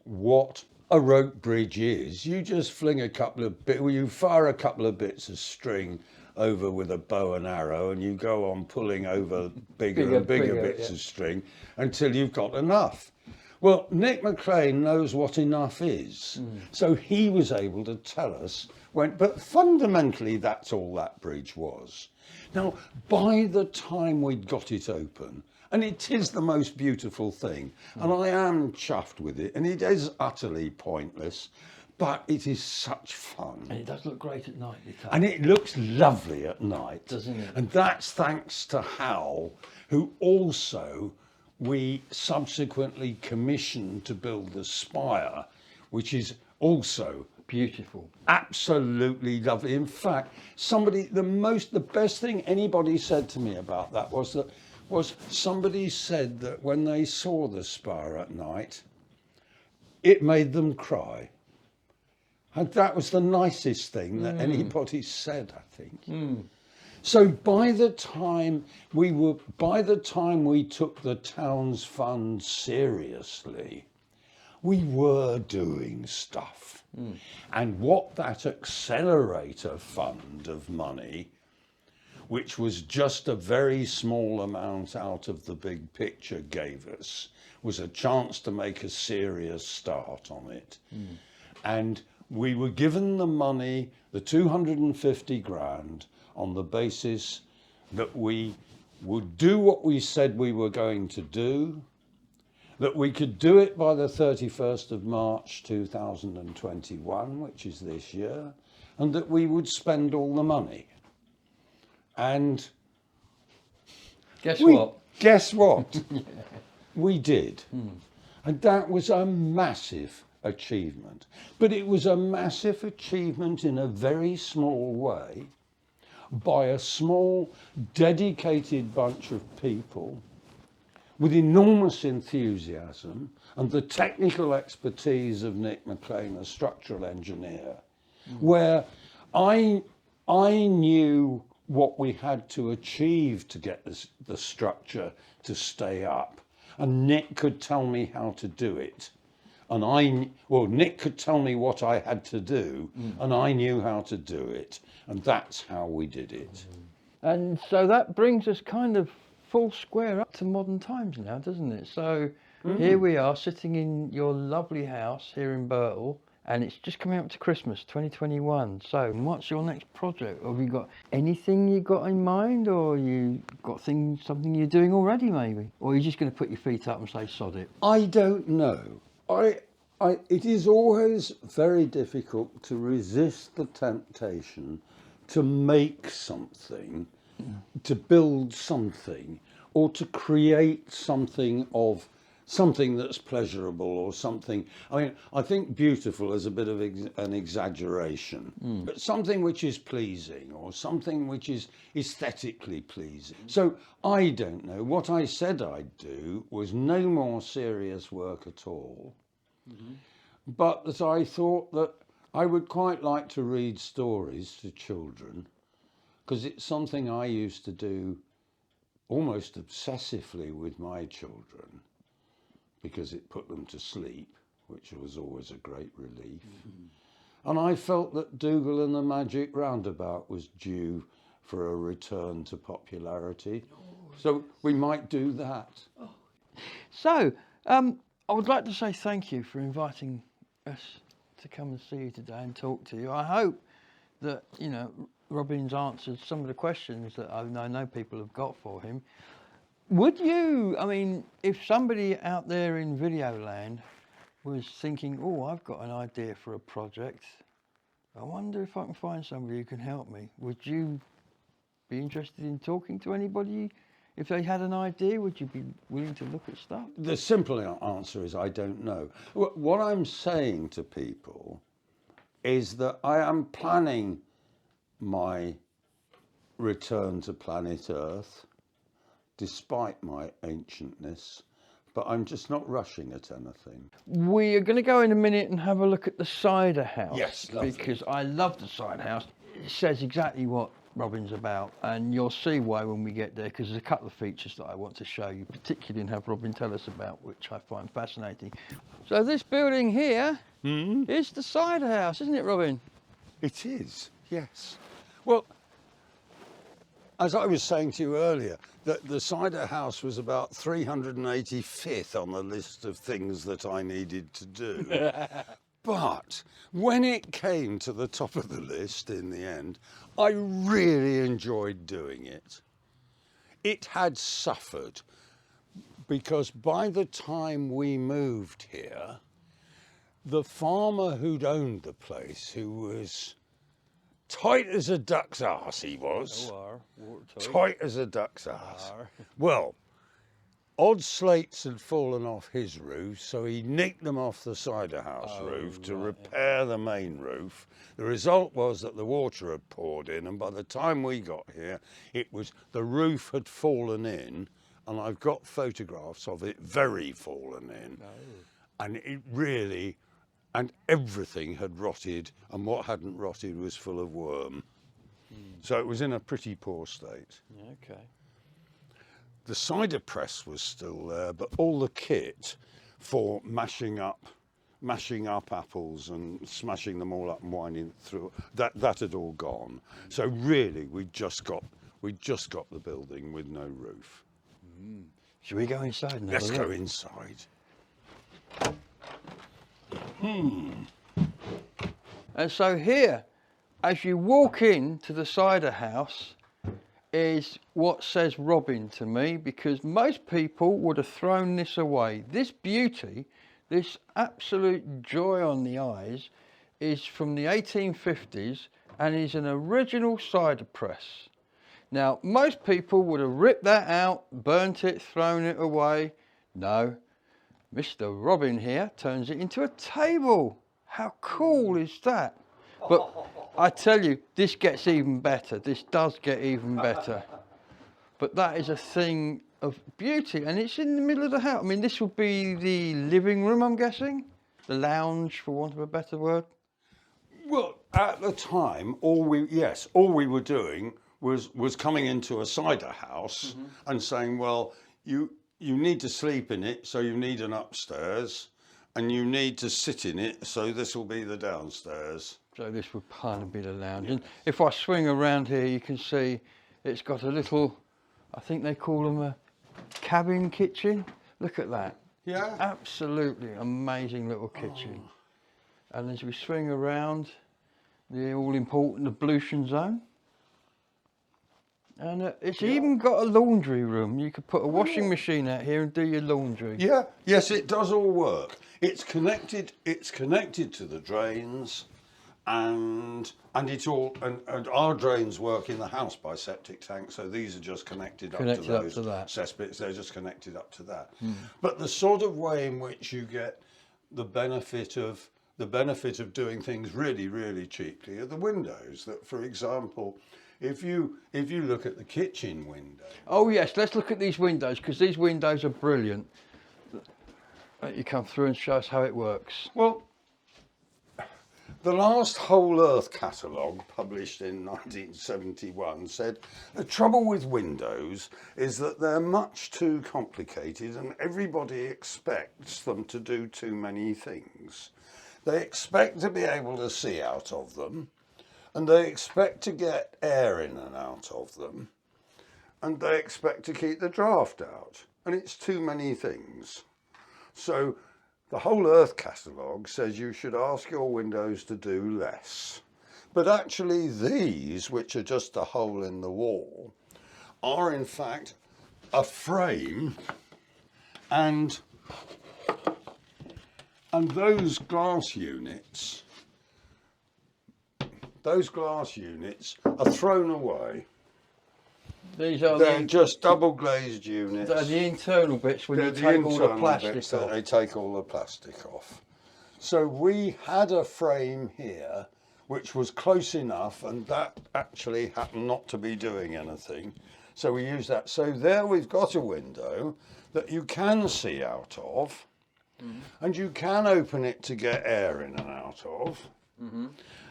Speaker 2: what a rope bridge is, you just fling you fire a couple of bits of string over with a bow and arrow, and you go on pulling over bigger and bigger bits of string until you've got enough. Well, Nick McLean knows what enough is. So he was able to tell us but fundamentally that's all that bridge was. Now, by the time we'd got it open, and it is the most beautiful thing, and I am chuffed with it, and it is utterly pointless, but it is such fun.
Speaker 1: And it does look great at night.
Speaker 2: And it looks lovely at night.
Speaker 1: Doesn't it?
Speaker 2: And that's thanks to Howell, who also we subsequently commissioned to build the spire, which is also
Speaker 1: beautiful.
Speaker 2: Absolutely lovely. In fact, the best thing anybody said to me about that was somebody said that when they saw the spire at night, it made them cry. And that was the nicest thing that anybody said, I think. So by the time we took the town's fund seriously, we were doing stuff. And what that accelerator fund of money, which was just a very small amount out of the big picture, gave us, was a chance to make a serious start on it. And we were given the money, the 250 grand, on the basis that we would do what we said we were going to do, that we could do it by the 31st of March 2021, which is this year, and that we would spend all the money. And
Speaker 1: guess what?
Speaker 2: We did. And that was a massive achievement. But it was a massive achievement in a very small way by a small, dedicated bunch of people with enormous enthusiasm and the technical expertise of Nick McLean, a structural engineer, where I knew what we had to achieve to get the structure to stay up, and Nick could tell me how to do it. And Nick could tell me what I had to do, and I knew how to do it. And that's how we did it.
Speaker 1: And so that brings us kind of full square up to modern times now, doesn't it? So here we are sitting in your lovely house here in Birtle, and it's just coming up to Christmas 2021. So what's your next project? Have you got anything you got in mind, or you got something you're doing already maybe? Or are you just going to put your feet up and say sod it?
Speaker 2: I don't know. It is always very difficult to resist the temptation to make something, to build something, or to create something that's pleasurable or something. I mean, I think beautiful is a bit of an exaggeration, but something which is pleasing or something which is aesthetically pleasing. So I don't know. What I said I'd do was no more serious work at all, but that I thought that I would quite like to read stories to children, because it's something I used to do almost obsessively with my children, because it put them to sleep, which was always a great relief. And I felt that Dougal and the Magic Roundabout was due for a return to popularity. So we might do that.
Speaker 1: So, I would like to say thank you for inviting us to come and see you today and talk to you. I hope that, Robin's answered some of the questions that I know people have got for him. Would you, if somebody out there in video land was thinking, oh, I've got an idea for a project, I wonder if I can find somebody who can help me. Would you be interested in talking to anybody? If they had an idea, would you be willing to look at stuff?
Speaker 2: The simple answer is I don't know. What I'm saying to people is that I am planning my return to planet Earth, despite my ancientness, but I'm just not rushing at anything.
Speaker 1: We are going to go in a minute and have a look at the cider house.
Speaker 2: Yes, lovely.
Speaker 1: Because I love the cider house. It says exactly what Robin's about, and you'll see why when we get there, because there's a couple of features that I want to show you, particularly and have Robin tell us about, which I find fascinating. So this building here is the cider house, isn't it, Robin?
Speaker 2: It is, yes. Well, as I was saying to you earlier, that the cider house was about 385th on the list of things that I needed to do. But when it came to the top of the list in the end, I really enjoyed doing it. It had suffered because by the time we moved here, the farmer who'd owned the place, who was tight as a duck's arse, he was. Tight as a duck's arse. Well, odd slates had fallen off his roof, so he nicked them off the cider house roof to repair the main roof. The result was that the water had poured in, and by the time we got here, the roof had fallen in, and I've got photographs of it very fallen in. And it really, and everything had rotted, and what hadn't rotted was full of worm. So it was in a pretty poor state.
Speaker 1: Okay.
Speaker 2: The cider press was still there, but all the kit for mashing up apples and smashing them all up and winding through, that had all gone. So really, we just got the building with no roof.
Speaker 1: Should we go inside and have
Speaker 2: Let's
Speaker 1: a look?
Speaker 2: go inside.
Speaker 1: And so here, as you walk into the cider house, is what says Robin to me, because most people would have thrown this away. This beauty, this absolute joy on the eyes, is from the 1850s and is an original cider press. Now, most people would have ripped that out, burnt it, thrown it away. No, Mr. Robin here turns it into a table. How cool is that? But I tell you, this gets even better. This does get even better. But that is a thing of beauty, and it's in the middle of the house. I mean, this would be the living room, I'm guessing? The lounge, for want of a better word?
Speaker 2: Well, at the time, all we were doing was coming into a cider house and saying, well, you need to sleep in it, so you need an upstairs, and you need to sit in it, so this will be the downstairs.
Speaker 1: So this would kind of be the lounge. And if I swing around here, you can see it's got a little I think they call them a cabin kitchen. Look at that.
Speaker 2: Yeah.
Speaker 1: Absolutely amazing little kitchen. And as we swing around, the all-important ablution zone. And it's even got a laundry room. You could put a washing machine out here and do your laundry.
Speaker 2: Yeah. Yes, it does all work. It's connected. It's connected to the drains, and our drains work in the house by septic tank. So these are just connected up to those cesspits. They're just connected up to that. But the sort of way in which you get the benefit of doing things really, really cheaply are the windows. That, for example, if you look at the kitchen window.
Speaker 1: Oh yes, let's look at these windows, because these windows are brilliant. You come through and show us how it works.
Speaker 2: Well, the last Whole Earth catalogue, published in 1971, said the trouble with windows is that they're much too complicated and everybody expects them to do too many things. They expect to be able to see out of them, and they expect to get air in and out of them, and they expect to keep the draft out, and it's too many things. So the Whole Earth catalogue says you should ask your windows to do less. But actually these, which are just a hole in the wall, are in fact a frame, and those glass units are thrown away. They're just double glazed units.
Speaker 1: They're the internal bits when you take all the plastic off.
Speaker 2: They take all the plastic off. So we had a frame here which was close enough, and that actually happened not to be doing anything. So we used that. So there we've got a window that you can see out of, and you can open it to get air in and out of.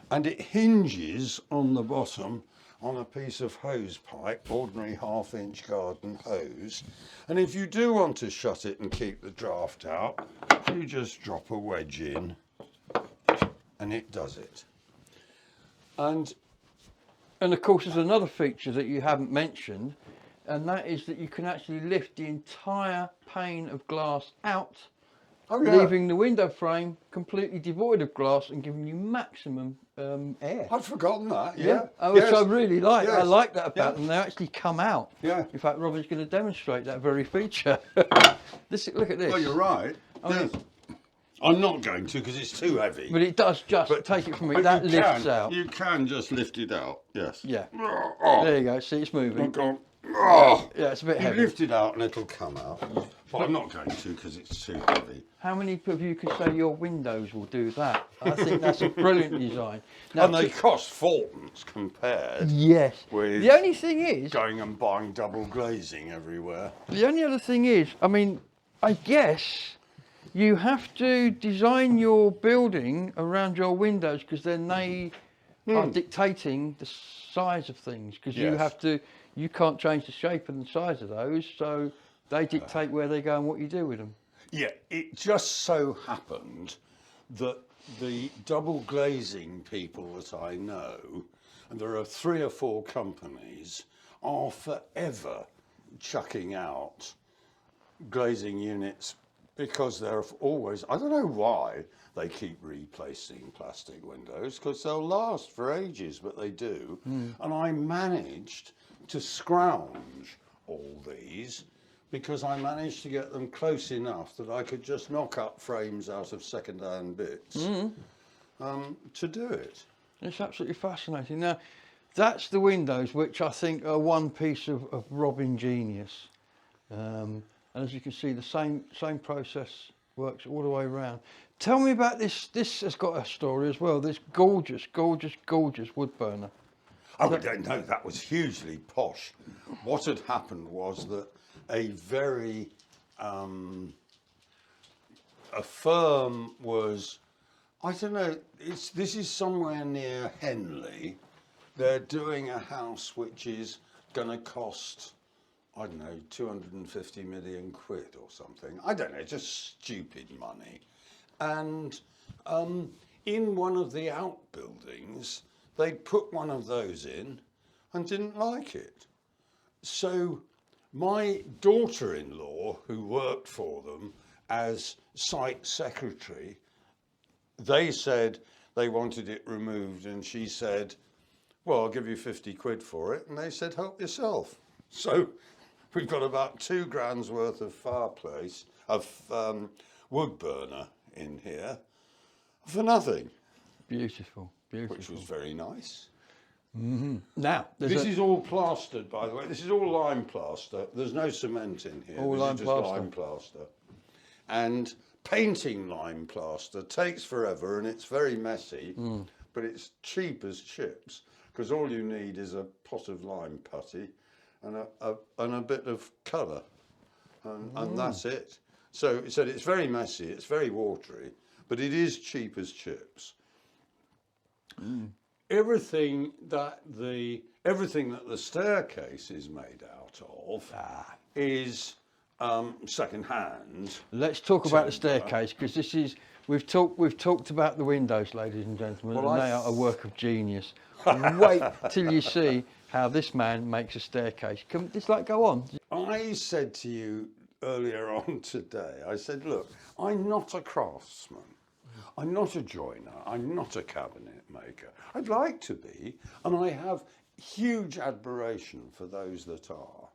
Speaker 2: And it hinges on the bottom on a piece of hose pipe, ordinary 1/2-inch garden hose. And if you do want to shut it and keep the draft out, you just drop a wedge in and it does it. And
Speaker 1: of course there's another feature that you haven't mentioned, and that is that you can actually lift the entire pane of glass out, leaving the window frame completely devoid of glass and giving you maximum air.
Speaker 2: I'd forgotten that.
Speaker 1: Which I really like.
Speaker 2: Yes.
Speaker 1: I like that about them. They actually come out.
Speaker 2: Yeah.
Speaker 1: In fact, Robin's going to demonstrate that very feature. Look at this.
Speaker 2: Well, you're right.
Speaker 1: Yes.
Speaker 2: I'm not going to, because it's too heavy.
Speaker 1: But it does just take it from me. That lifts out.
Speaker 2: You can just lift it out. Yes.
Speaker 1: Yeah.
Speaker 2: Oh.
Speaker 1: There you go. See, it's moving.
Speaker 2: Oh.
Speaker 1: Yeah, it's a bit
Speaker 2: You
Speaker 1: heavy.
Speaker 2: lift it out and it'll come out. But I'm not going to, because it's too heavy.
Speaker 1: How many of you can say your windows will do that? I think that's a brilliant design. Now,
Speaker 2: And they cost fortunes compared
Speaker 1: yes.
Speaker 2: with
Speaker 1: The only thing is,
Speaker 2: going and buying double glazing everywhere.
Speaker 1: the only other thing is, I mean, I guess you have to design your building around your windows, because then they are dictating the size of things, because you can't change the shape and the size of those, so they dictate where they go and what you do with them.
Speaker 2: Yeah, it just so happened that the double glazing people that I know, and there are 3 or 4 companies, are forever chucking out glazing units, because they're always, I don't know why they keep replacing plastic windows, because they'll last for ages, but they do. And I managed to scrounge all these, because I managed to get them close enough that I could just knock up frames out of second-hand bits to do it.
Speaker 1: It's absolutely fascinating. Now, that's the windows, which I think are one piece of Robin genius. And as you can see, the same process works all the way around. Tell me about this. This has got a story as well. This gorgeous, gorgeous, gorgeous wood burner.
Speaker 2: Oh, no, that was hugely posh. What had happened was that a firm was, I don't know, this is somewhere near Henley. They're doing a house which is going to cost, I don't know, 250 million quid or something. I don't know, just stupid money. And in one of the outbuildings, they put one of those in and didn't like it. So My daughter-in-law, who worked for them as site secretary, they said they wanted it removed, and she said, well, I'll give you 50 quid for it. And they said, help yourself. So we've got about 2 grand's worth of fireplace, of wood burner in here for nothing.
Speaker 1: Beautiful, beautiful.
Speaker 2: Which was very nice.
Speaker 1: Mm-hmm. Now,
Speaker 2: this is all plastered, by the way. This is all lime plaster. There's no cement in here.
Speaker 1: All
Speaker 2: this is just lime plaster. And painting lime plaster takes forever, and it's very messy, but it's cheap as chips, because all you need is a pot of lime putty and a bit of colour, and that's it. So it's very messy, it's very watery, but it is cheap as chips. Everything that the staircase is made out of is second hand.
Speaker 1: Let's talk about the staircase, because we've talked about the windows, ladies and gentlemen, and they are a work of genius. Wait till you see how this man makes a staircase. Just go on.
Speaker 2: I said to you earlier on today, I said, look, I'm not a craftsman. I'm not a joiner, I'm not a cabinet maker. I'd like to be, and I have huge admiration for those that are.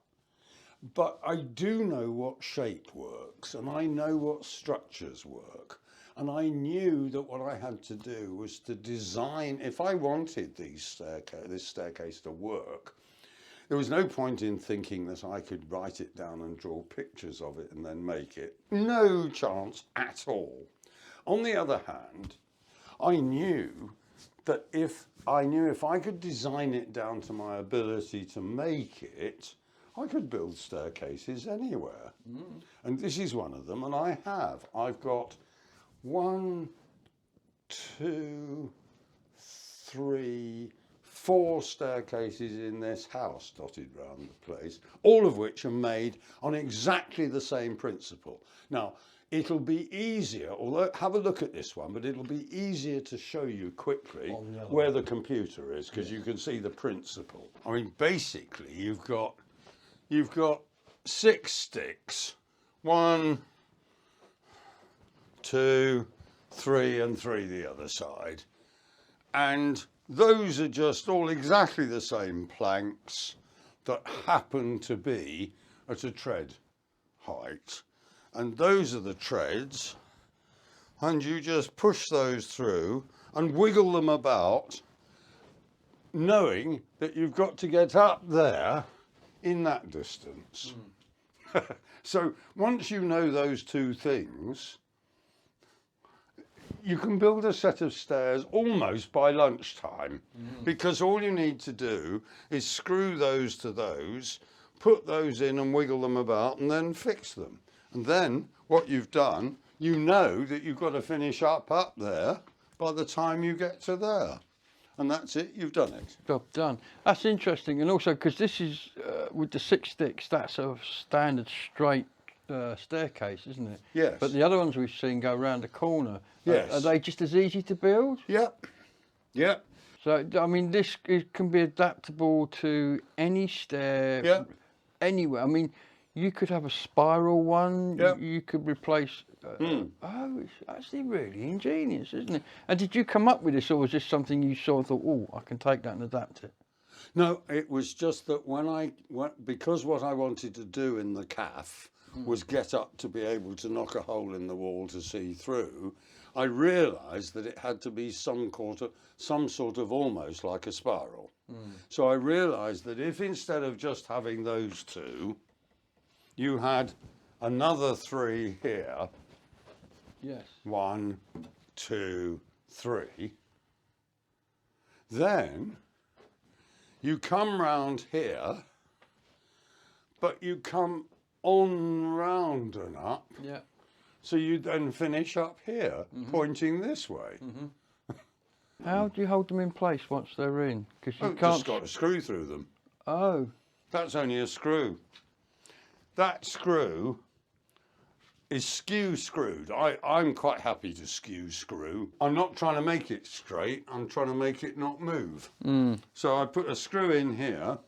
Speaker 2: But I do know what shape works, and I know what structures work. And I knew that what I had to do was to design, if I wanted this staircase to work, there was no point in thinking that I could write it down and draw pictures of it and then make it. No chance at all. On the other hand, I knew that if I could design it down to my ability to make it, I could build staircases anywhere. And this is one of them, and I have. I've got 1, 2, 3, 4 staircases in this house dotted around the place, all of which are made on exactly the same principle. Now, it'll be easier, although have a look at this one, but it'll be easier to show you quickly where the computer is, because you can see the principle. I mean, basically, you've got 6 sticks, 1, 2, 3, and 3 the other side, and those are just all exactly the same planks that happen to be at a tread height. And those are the treads, and you just push those through and wiggle them about, knowing that you've got to get up there in that distance. So once you know those 2 things, you can build a set of stairs almost by lunchtime, because all you need to do is screw those to those, put those in and wiggle them about, and then fix them. And then what you've done, you know that you've got to finish up there by the time you get to there. And that's it, you've done it.
Speaker 1: Job done. That's interesting. And also, because this is, with the 6 sticks, that's a standard straight staircase, isn't it?
Speaker 2: Yes.
Speaker 1: But the other ones we've seen go around the corner,
Speaker 2: yes.
Speaker 1: Are they just as easy to build?
Speaker 2: Yep. Yep.
Speaker 1: So, I mean, this can be adaptable to any stair,
Speaker 2: yep.
Speaker 1: anywhere. I mean, you could have a spiral one,
Speaker 2: yep.
Speaker 1: you could replace... Oh, it's actually really ingenious, isn't it? And did you come up with this, or was this something you saw and thought, oh, I can take that and adapt it?
Speaker 2: No, it was just that because what I wanted to do in the calf was get up to be able to knock a hole in the wall to see through, I realised that it had to be some sort of almost like a spiral. So I realised that if instead of just having those 2, you had another 3 here.
Speaker 1: Yes.
Speaker 2: 1, 2, 3. Then you come round here, but you come on round and up.
Speaker 1: Yeah.
Speaker 2: So you then finish up here, pointing this way.
Speaker 1: How do you hold them in place once they're in? Because you can't.
Speaker 2: Just got a screw through them.
Speaker 1: Oh.
Speaker 2: That's only a screw. That screw is skew screwed. I'm quite happy to skew screw. I'm not trying to make it straight, I'm trying to make it not move. So I put a screw in here,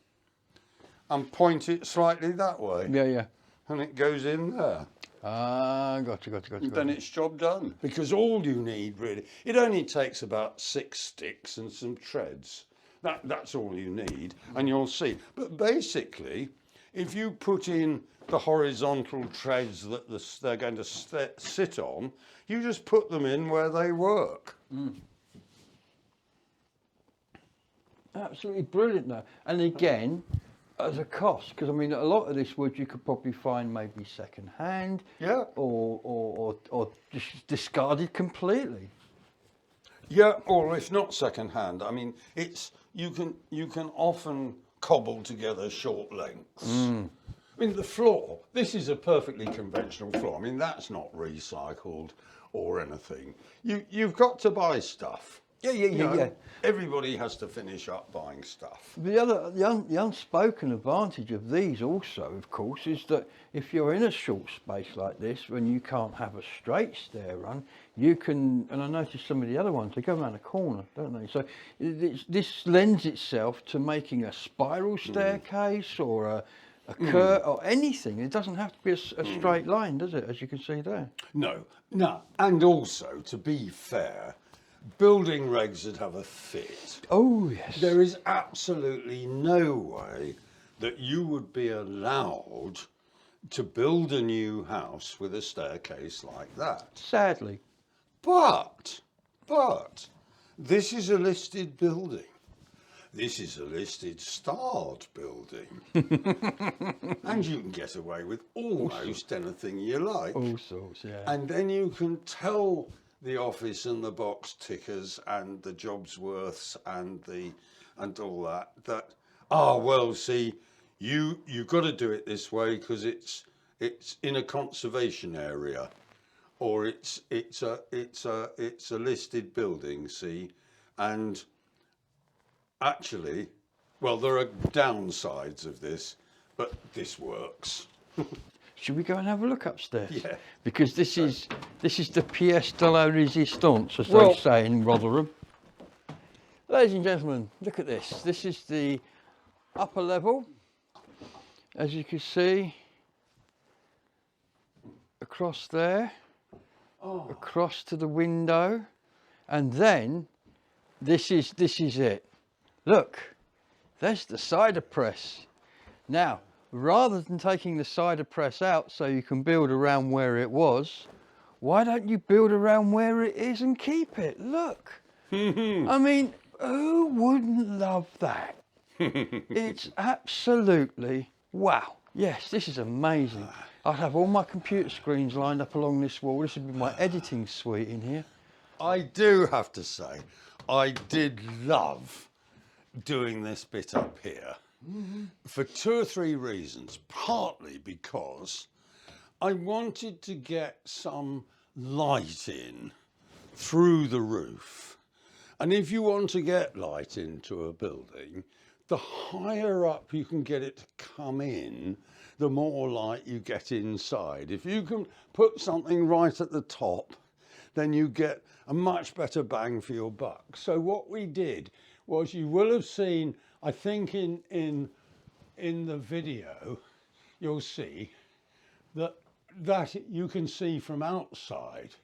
Speaker 2: and point it slightly that way.
Speaker 1: Yeah, yeah.
Speaker 2: And it goes in there.
Speaker 1: Ah, gotcha.
Speaker 2: Then it's job done. Because all you need really, it only takes about 6 sticks and some treads. That's all you need, and you'll see. But basically, if you put in the horizontal treads that they're going to sit on, you just put them in where they work.
Speaker 1: Absolutely brilliant, though. And again, as a cost, because I mean, a lot of this wood you could probably find maybe second hand,
Speaker 2: Yeah.
Speaker 1: or just discarded completely.
Speaker 2: Yeah, or if not second hand, I mean, you can often cobble together short lengths. I mean, the floor, this is a perfectly conventional floor. I mean, that's not recycled or anything. You've got to buy stuff.
Speaker 1: Yeah.
Speaker 2: Everybody has to finish up buying stuff.
Speaker 1: The unspoken advantage of these also, of course, is that if you're in a short space like this, when you can't have a straight stair run, you can, and I noticed some of the other ones, they go around a corner, don't they? So this lends itself to making a spiral staircase or a curve or anything. It doesn't have to be a straight line, does it, as you can see there?
Speaker 2: No. And also, to be fair, building regs that have a fit.
Speaker 1: Oh, yes.
Speaker 2: There is absolutely no way that you would be allowed to build a new house with a staircase like that.
Speaker 1: Sadly.
Speaker 2: But this is a listed building. This is a listed starred building. And you can get away with almost anything you like.
Speaker 1: All sorts, yeah.
Speaker 2: And then you can tell the office and the box tickers and the jobs worths and all that well, see, you've got to do it this way because it's in a conservation area, or it's a listed building, see. And actually, well, there are downsides of this, but this works.
Speaker 1: Should we go and have a look upstairs?
Speaker 2: Yeah.
Speaker 1: Because this is the pièce de la résistance, as they say in Rotherham. Ladies and gentlemen, look at this. This is the upper level. As you can see, across there, across to the window, and then this is it. Look, there's the cider press. Now, rather than taking the cider press out so you can build around where it was, why don't you build around where it is and keep it? Look. I mean, who wouldn't love that? It's absolutely wow. Yes, this is amazing. I'd have all my computer screens lined up along this wall. This would be my editing suite in here.
Speaker 2: I do have to say, I did love doing this bit up here. For 2 or 3 reasons. Partly because I wanted to get some light in through the roof. And if you want to get light into a building, the higher up you can get it to come in, the more light you get inside. If you can put something right at the top, then you get a much better bang for your buck. So what we did was, you will have seen, I think in the video, you'll see that you can see from outside.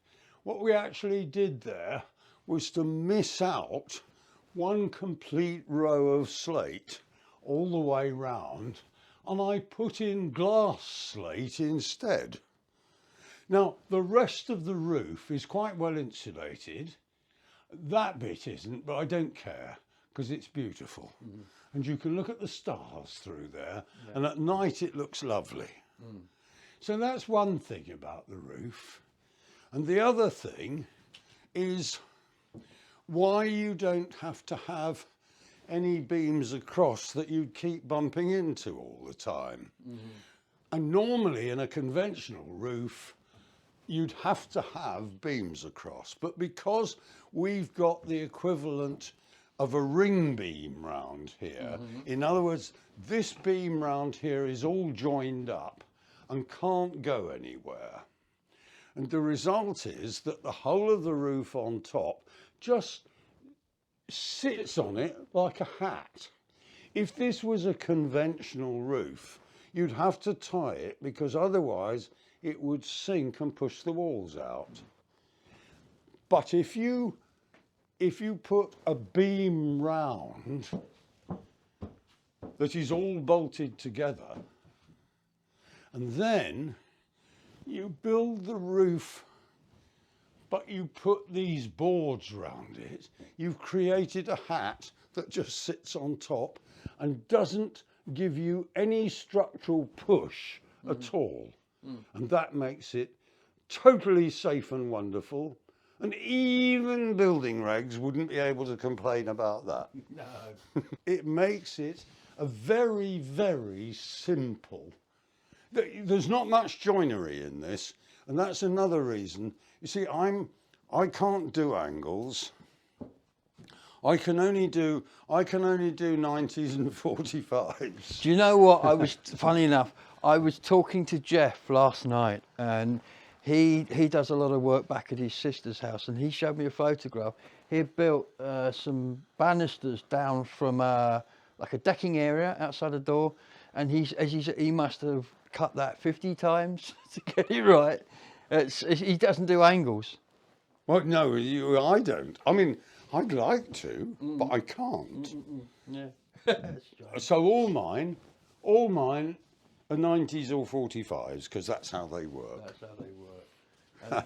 Speaker 2: What we actually did there was to miss out one complete row of slate all the way round, and I put in glass slate instead. Now, the rest of the roof is quite well insulated. That bit isn't, but I don't care, because it's beautiful. And you can look at the stars through there, and at night it looks lovely. So that's one thing about the roof. And the other thing is why you don't have to have any beams across that you keep bumping into all the time. And normally in a conventional roof, you'd have to have beams across. But because we've got the equivalent of a ring beam round here, in other words, this beam round here is all joined up and can't go anywhere. And the result is that the whole of the roof on top just sits on it like a hat. If this was a conventional roof, you'd have to tie it because otherwise it would sink and push the walls out. But if you put a beam round that is all bolted together, and then you build the roof, but you put these boards round it, you've created a hat that just sits on top and doesn't give you any structural push at all. And that makes it totally safe and wonderful. And even building regs wouldn't be able to complain about that.
Speaker 1: No.
Speaker 2: It makes it a very, very simple. There's not much joinery in this, and that's another reason. You see, I can't do angles. I can only do 90s and 45s.
Speaker 1: Do you know what? Funny enough, I was talking to Jeff last night, and he does a lot of work back at his sister's house, and he showed me a photograph. He had built some banisters down from like a decking area outside the door, and he must have cut that 50 times to get it right. He doesn't do angles.
Speaker 2: Well, no, I don't. I mean, I'd like to, but I can't.
Speaker 1: Yeah.
Speaker 2: So all mine are 90s or 45s because that's how they work.
Speaker 1: That's how they work. And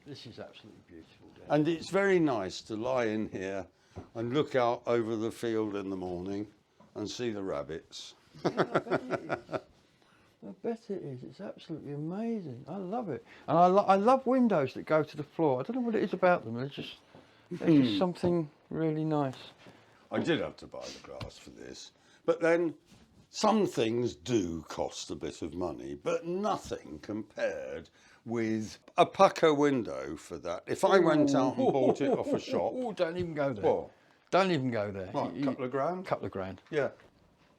Speaker 1: this is absolutely beautiful, Dave.
Speaker 2: And it's very nice to lie in here and look out over the field in the morning and see the rabbits.
Speaker 1: I bet it is. It's absolutely amazing. I love it. And I love windows that go to the floor. I don't know what it is about them. They're just something really nice.
Speaker 2: I did have to buy the glass for this, but then some things do cost a bit of money, but nothing compared with a pucker window for that. If I went out and bought it off a shop...
Speaker 1: Oh, don't even go there.
Speaker 2: What?
Speaker 1: Don't even go there.
Speaker 2: What, a couple of grand?
Speaker 1: Couple of grand.
Speaker 2: Yeah,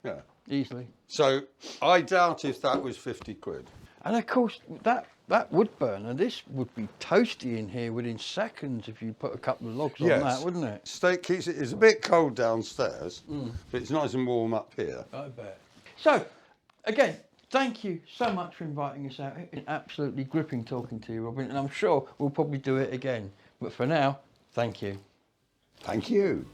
Speaker 2: yeah.
Speaker 1: Easily.
Speaker 2: So I doubt if that was 50 quid.
Speaker 1: And of course, that wood burner, this would be toasty in here within seconds if you put a couple of logs on that, wouldn't it?
Speaker 2: It's a bit cold downstairs, but it's nice and warm up here.
Speaker 1: I bet. So, again, thank you so much for inviting us out. It's been absolutely gripping talking to you, Robin, and I'm sure we'll probably do it again. But for now, thank you.
Speaker 2: Thank you.